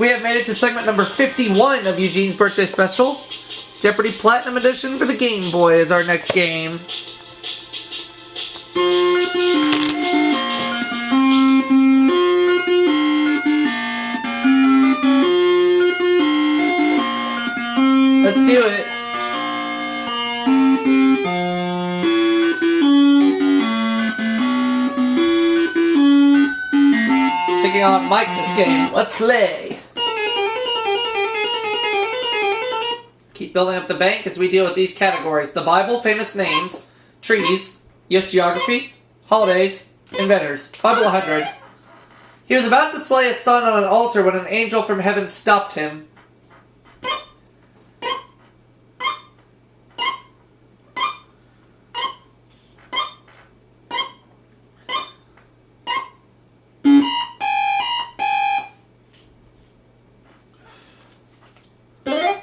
We have made it to segment number 51 of Eugene's birthday special. Jeopardy Platinum Edition for the Game Boy is our next game. Let's do it. Taking on Mike this game. Let's play. Keep building up the bank as we deal with these categories. The Bible, famous names, trees, U.S. geography, holidays, inventors. Bible 100. He was about to slay his son on an altar when an angel from heaven stopped him.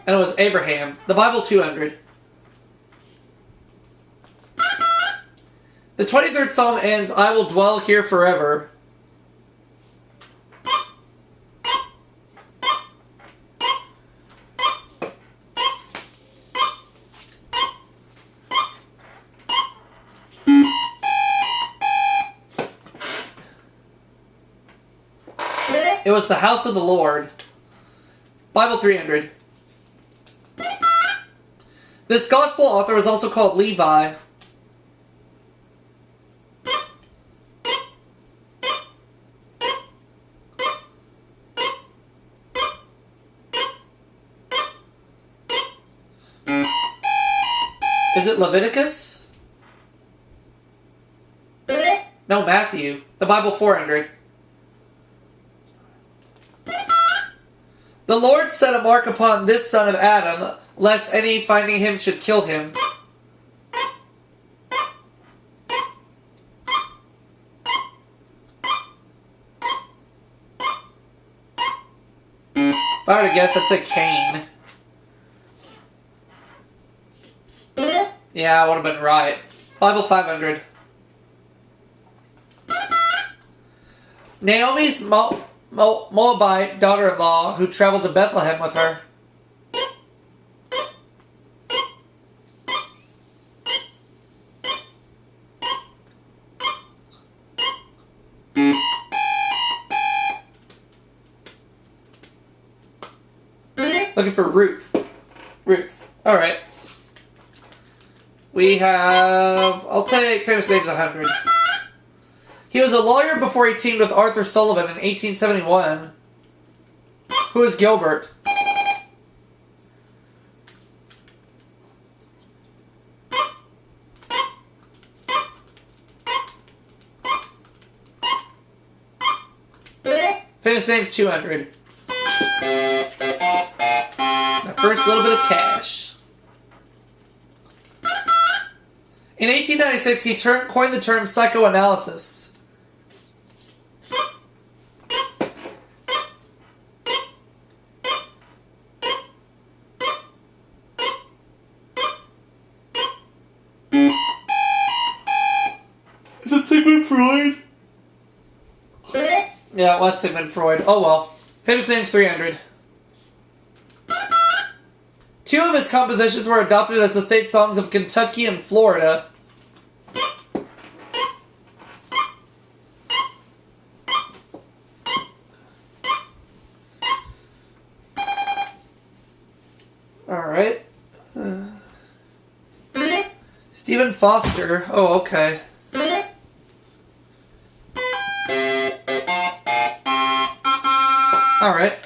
And it was Abraham. The Bible 200. The 23rd Psalm ends, I will dwell here forever. It was the house of the Lord. Bible 300. This gospel author was also called Levi. Is it Leviticus? No, Matthew. The Bible 400. The Lord set a mark upon this son of Adam, lest any finding him should kill him. If I were to guess, I'd say Cain. Yeah, I would have been right. Bible 500. Naomi's Moabite daughter-in-law who traveled to Bethlehem with her. Looking for Ruth. Ruth. Alright. We have... I'll take famous names 100. He was a lawyer before he teamed with Arthur Sullivan in 1871. Who is Gilbert? Famous names 200. My first little bit of cash. In 1896, he coined the term psychoanalysis. Is it Sigmund Freud? Yeah, it was Sigmund Freud. Oh well. Famous names 300. Two of his compositions were adopted as the state songs of Kentucky and Florida. Alright. Stephen Foster. Oh, okay. Alright.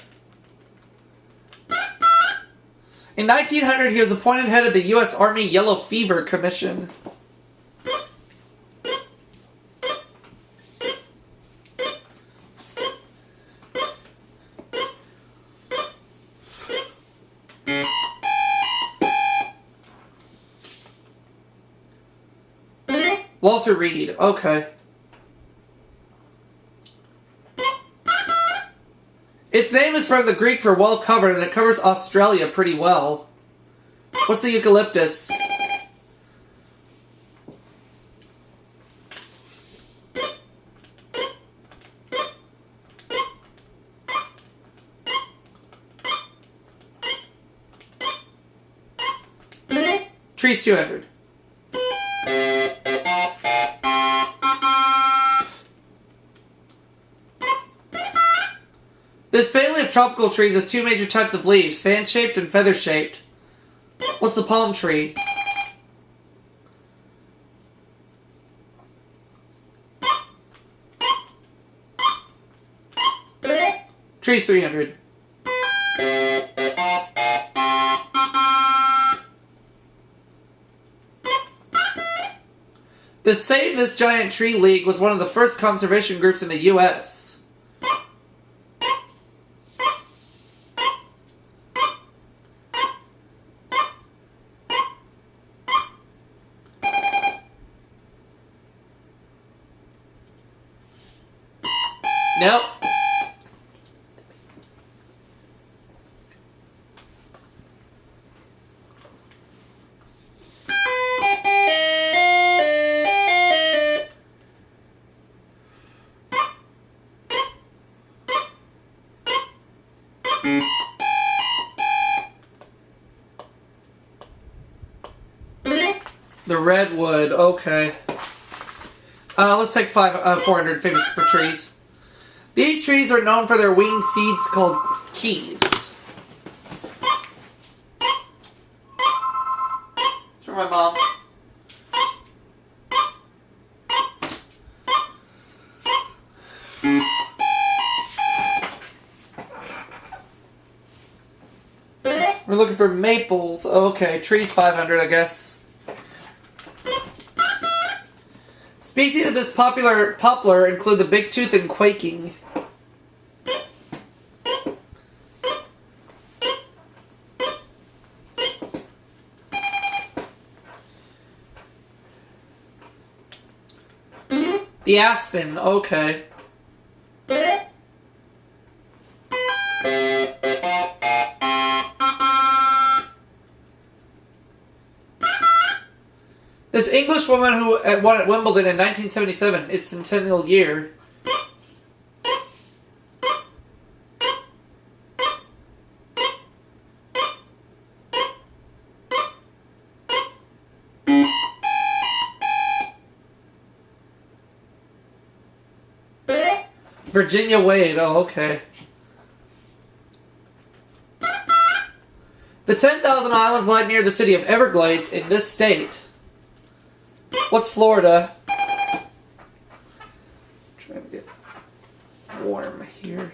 In 1900, he was appointed head of the U.S. Army Yellow Fever Commission. Walter Reed. Okay. Its name is from the Greek for well covered, and it covers Australia pretty well. What's the eucalyptus? Trees 200. This family of tropical trees has two major types of leaves, fan-shaped and feather-shaped. What's the palm tree? Trees 300. The Save This Giant Tree League was one of the first conservation groups in the U.S. Nope. The redwood, okay. Let's take 400 famous for trees. These trees are known for their winged seeds called keys. It's for my mom. We're looking for maples. Okay, trees 500, I guess. Species of this popular poplar include the big tooth and quaking. The aspen, okay. This English woman who won at Wimbledon in 1977, its centennial year. Virginia Wade, oh, okay. The 10,000 islands lie near the city of Everglades in this state. What's Florida? Trying to get warm here.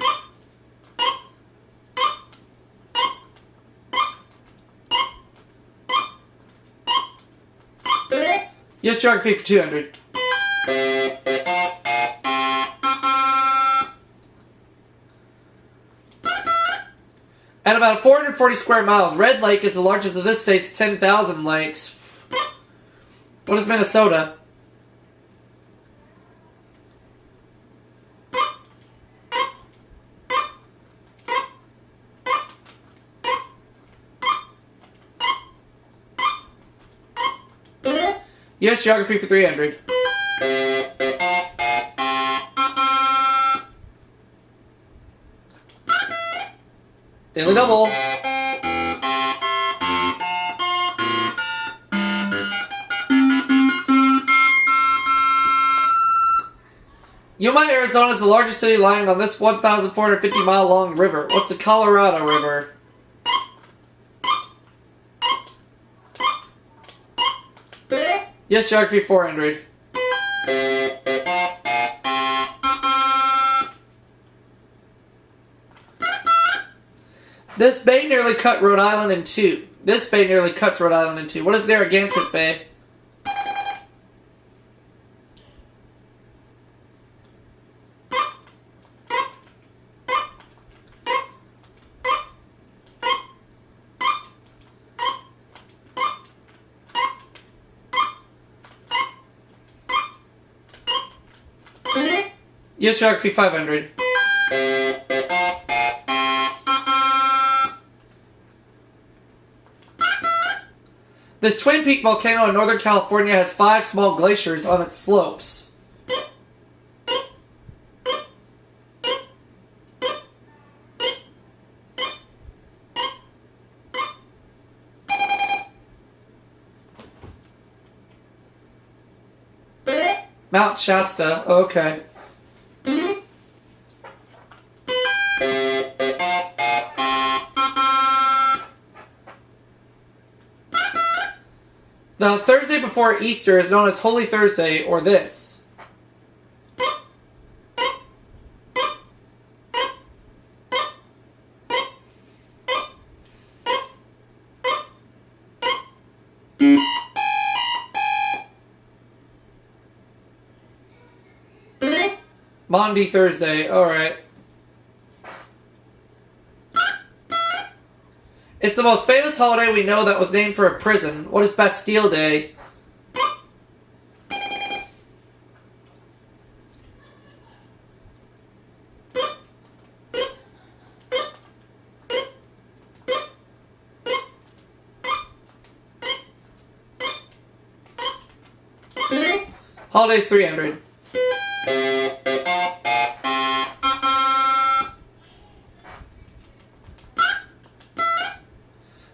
Yes, geography for 200. At about 440 square miles, Red Lake is the largest of this state's 10,000 lakes. What is Minnesota? Yes, geography for 300. Daily double. Yuma, Arizona is the largest city lying on this 1,450 mile long river. What's the Colorado River? Yes, geography 400. This bay nearly cut Rhode Island in two. This bay nearly cuts Rhode Island in two. What is Narragansett Bay? Yes, geography 500. This Twin Peak volcano in Northern California has 5 small glaciers on its slopes. Mount Shasta. Okay. The Thursday before Easter is known as Holy Thursday, or this. Maundy Thursday, alright. It's the most famous holiday we know that was named for a prison. What is Bastille Day? Holiday's 300.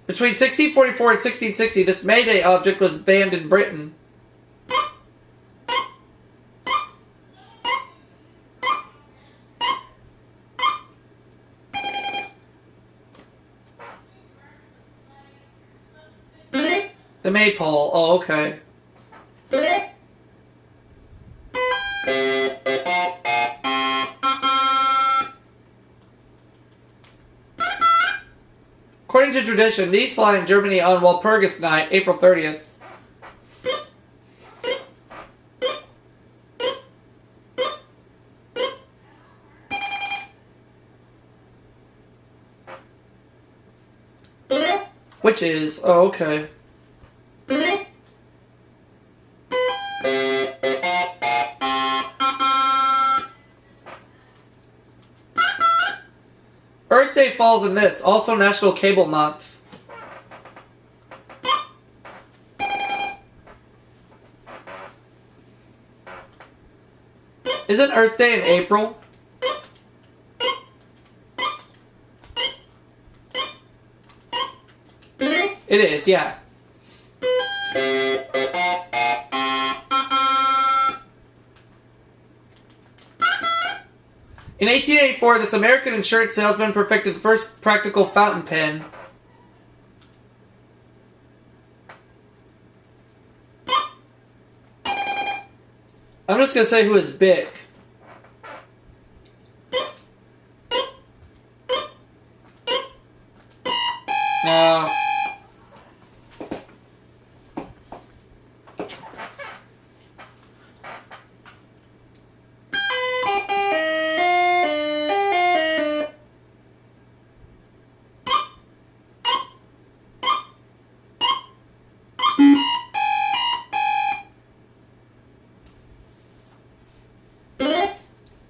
Between 1644 and 1660, this May Day object was banned in Britain. The Maypole. Oh, okay. According to tradition, these fly in Germany on Walpurgis Night, April 30th. Witches. Oh, okay. Earth Day falls in this, also National Cable Month. Isn't Earth Day in April? It is, yeah. In 1884, this American insurance salesman perfected the first practical fountain pen. I'm just going to say who is Bic. No.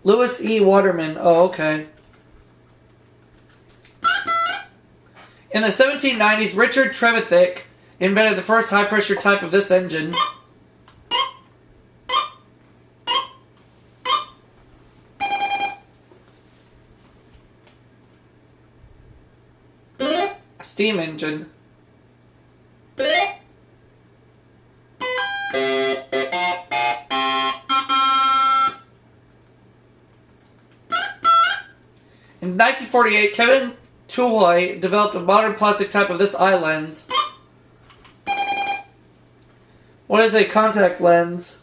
Lewis E. Waterman. Oh, okay. In the 1790s, Richard Trevithick invented the first high-pressure type of this engine. Steam engine. In 1948, Kevin Touhoy developed a modern plastic type of this eye lens. What is a contact lens?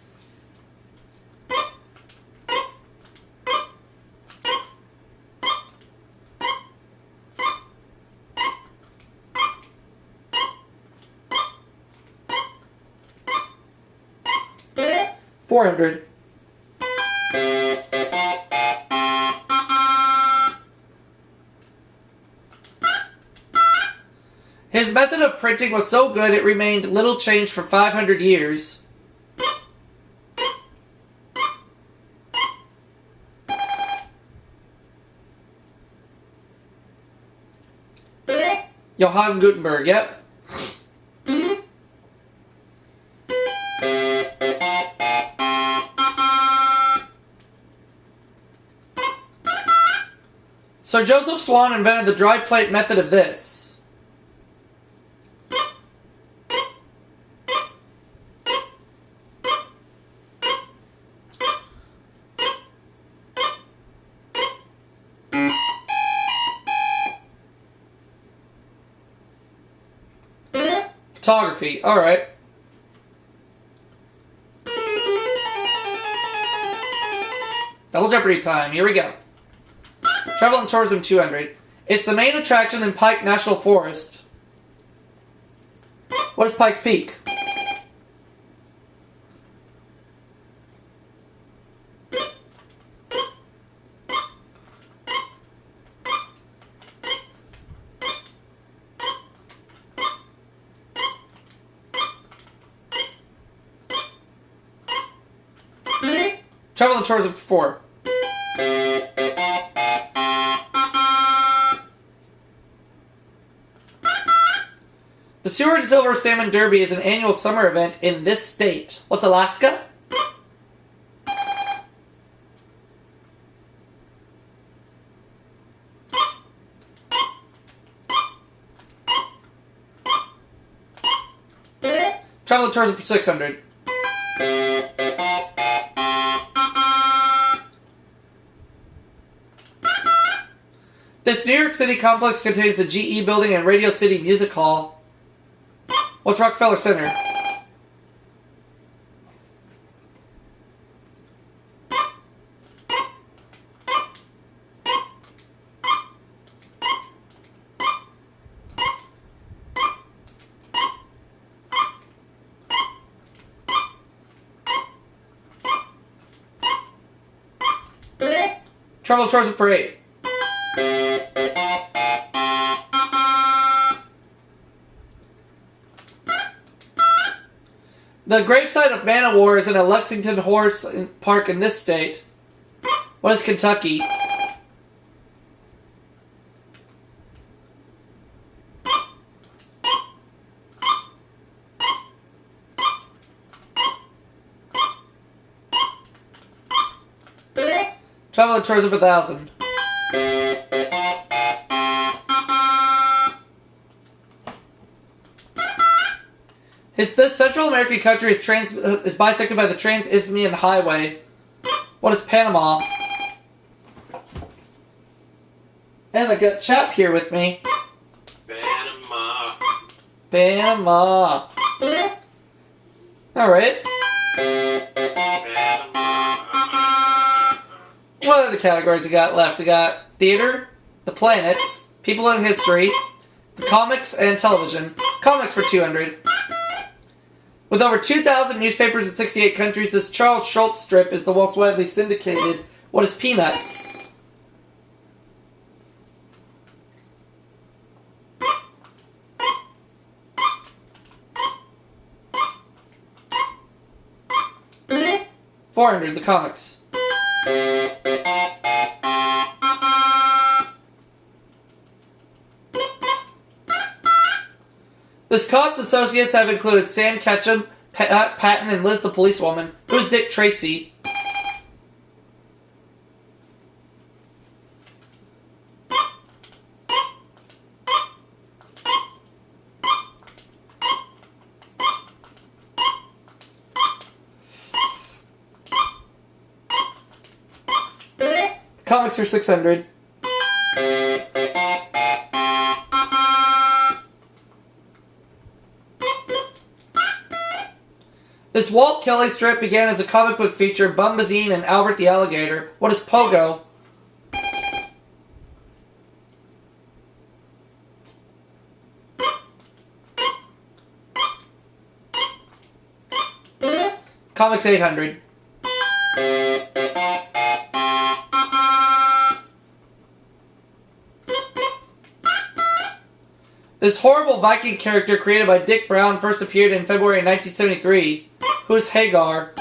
$400. His method of printing was so good it remained little changed for 500 years. Johann Gutenberg, yep. Sir Joseph Swan invented the dry plate method of this. Photography. Alright. Double Jeopardy time. Here we go. Travel and Tourism 200. It's the main attraction in Pike National Forest. What is Pikes Peak? Travel and Tourism 4. The Seward Silver Salmon Derby is an annual summer event in this state. What's Alaska? Travel and Tourism for 600. This New York City complex contains the GE Building and Radio City Music Hall. What's Rockefeller Center? Travel and Tourism for 8. The gravesite of Man of War is in a Lexington Horse Park in this state. What is Kentucky? Travel and Tourism for 1,000. This Central American country is bisected by the Trans-Isthmian Highway. What is Panama? And I got Chap here with me. Panama. Panama. Alright. What other categories we got left? We got theater, the planets, people in history, the comics, and television. Comics for 200. With over 2,000 newspapers in 68 countries, this Charles Schulz strip is the most widely syndicated. What is Peanuts? $400, the comics. This Cox associates have included Sam Ketchum, Pat Patton, and Liz the policewoman. Who's Dick Tracy? Comics are 600. This Walt Kelly strip began as a comic book feature, Bumbazine and Albert the Alligator. What is Pogo? Comics 800. This horrible Viking character created by Dick Brown first appeared in February 1973. Who is Hagar?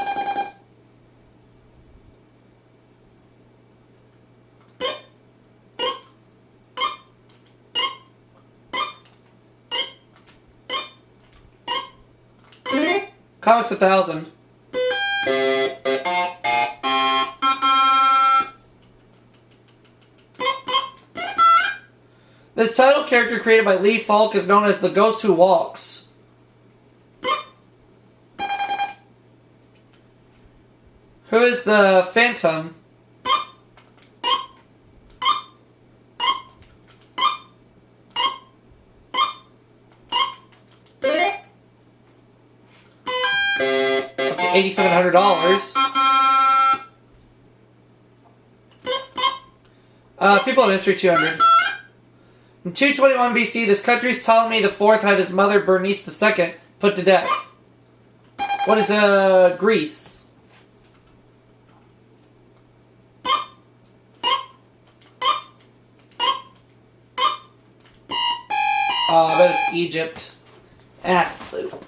Comics 1,000. This title character created by Lee Falk is known as the Ghost Who Walks. Who is the Phantom? $8,700. People in history, 200. In 221 BC, this country's Ptolemy IV had his mother Bernice II put to death. What is Greece? I bet it's Egypt. Floop.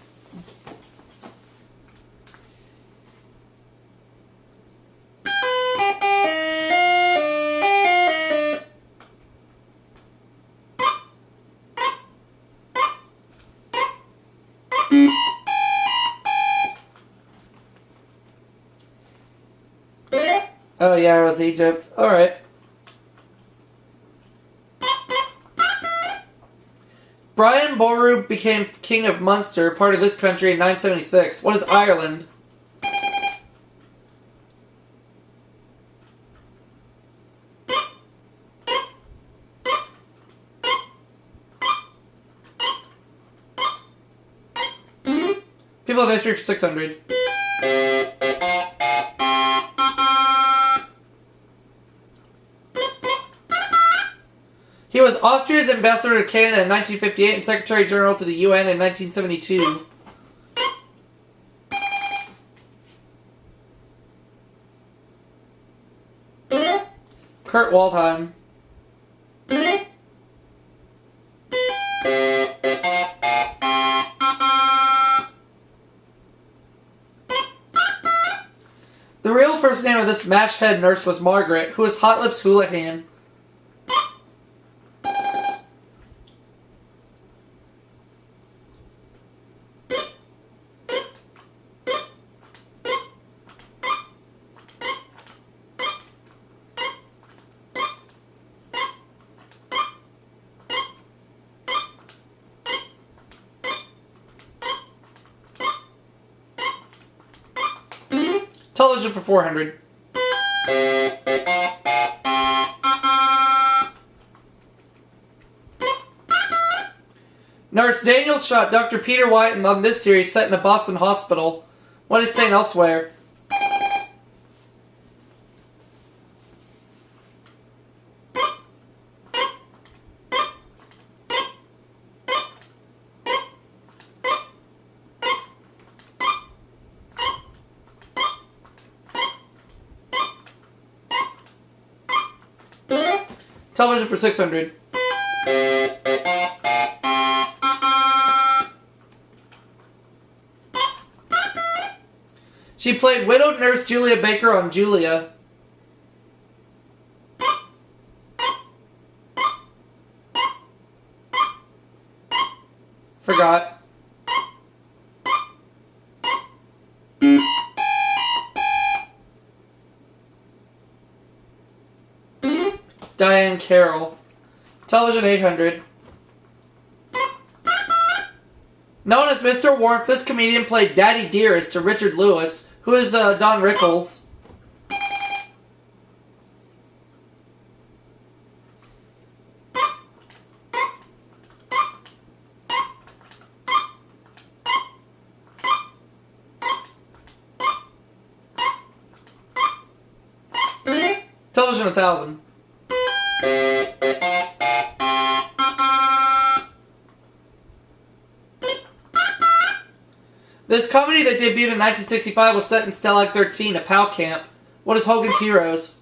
Oh yeah, it was Egypt. Alright. Brian Boru became King of Munster, part of this country, in 976. What is Ireland? People in history for 600. He was Austria's ambassador to Canada in 1958 and Secretary General to the UN in 1972. Kurt Waldheim. The real first name of this mash head nurse was Margaret, who was Hot Lips Houlihan. Television for 400. Nurse Daniel shot Dr. Peter White on this series set in a Boston hospital. What is St. Elsewhere? Television for 600. She played widowed nurse Julia Baker on Julia. Forgot. Diane Carroll. Television 800. Known as Mr. Warmth, this comedian played Daddy Dearest to Richard Lewis, who is Don Rickles. Television 1000. This comedy that debuted in 1965 was set in Stalag 13, a POW camp. What is Hogan's Heroes?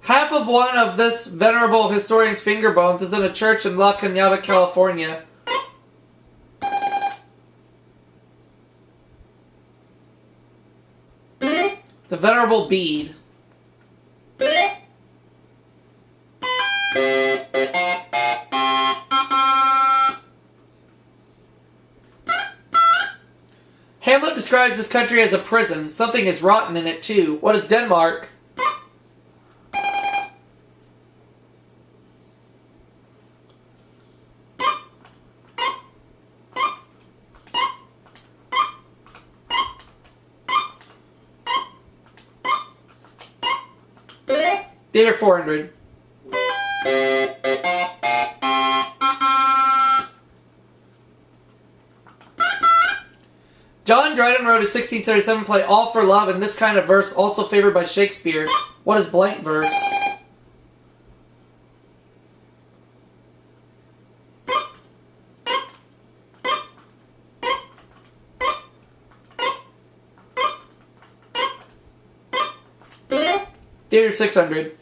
Half of one of this venerable historian's finger bones is in a church in La Cañada, California. The venerable bead. Hamlet describes describes this country as a prison. Something is rotten in it too. What is Denmark? Theater 400. John Dryden wrote a 1677 play, All for Love, in this kind of verse, also favored by Shakespeare. What is blank verse? Theater 600.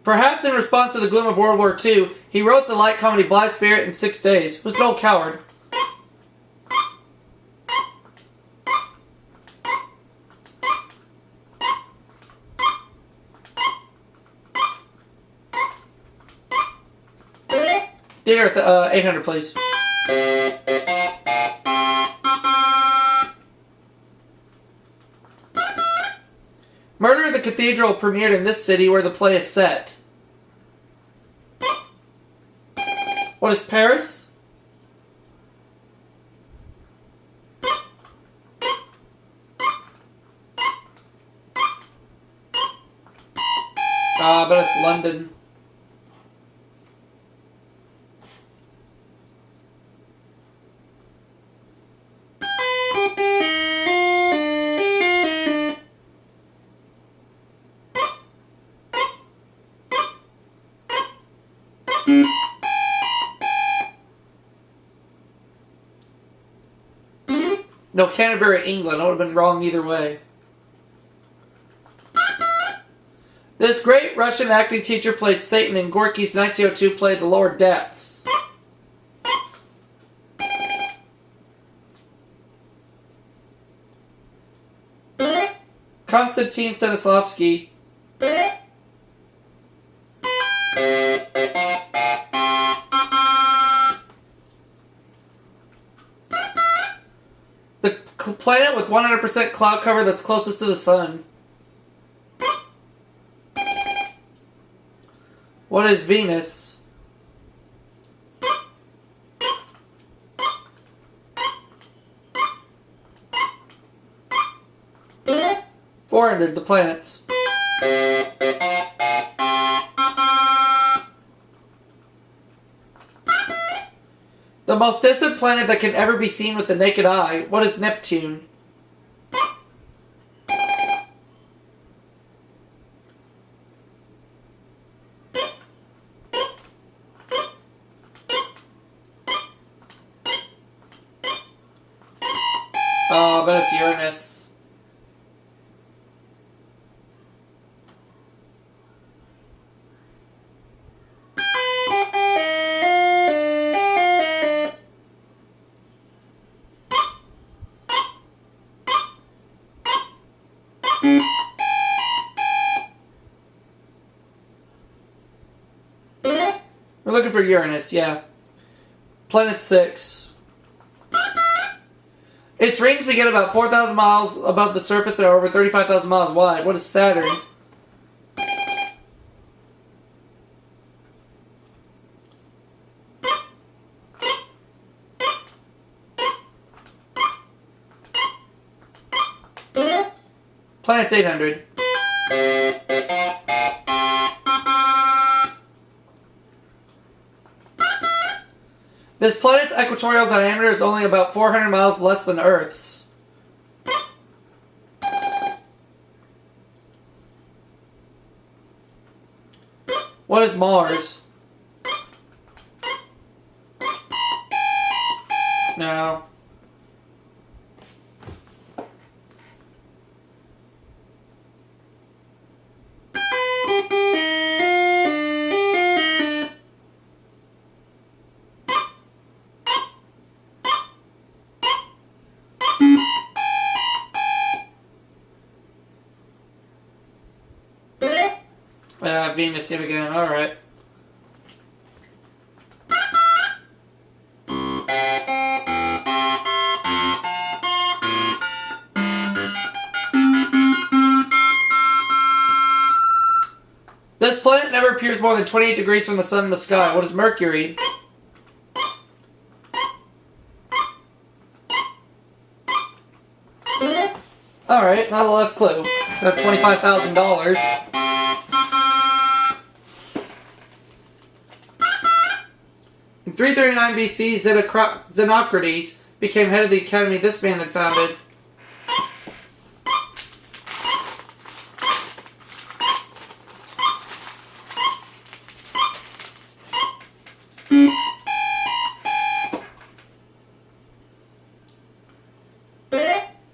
Perhaps in response to the gloom of World War II, he wrote the light comedy Blithe Spirit in 6 days. Was no coward. Theater 800, please. Murder of the Cathedral premiered in this city where the play is set. What is Paris? But it's London. No, Canterbury, England. I would have been wrong either way. This great Russian acting teacher played Satan in Gorky's 1902 play The Lower Depths. Konstantin Stanislavski. The planet with 100% cloud cover that's closest to the sun. What is Venus? $400, the planets. The most distant planet that can ever be seen with the naked eye. What is Neptune? Oh, but it's Uranus. We're looking for Uranus, yeah. Planet 6. Its rings begin about 4,000 miles above the surface and are over 35,000 miles wide. What is Saturn? Planet's 800. This planet's equatorial diameter is only about 400 miles less than Earth's. What is Mars? No. Venus yet again. Alright. This planet never appears more than 28 degrees from the sun in the sky. What is Mercury? Alright, now the last clue. So I have $25,000. In 339 BC, XENOCRATES became head of the academy this man had founded.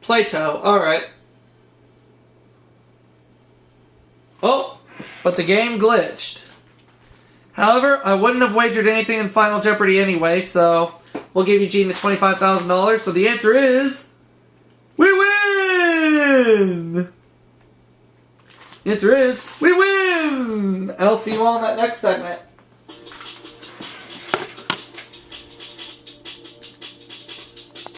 Plato, alright. Oh, but the game glitched. However, I wouldn't have wagered anything in Final Jeopardy anyway, so we'll give Eugene the $25,000. So the answer is... we win! The answer is... we win! And I'll see you all in that next segment.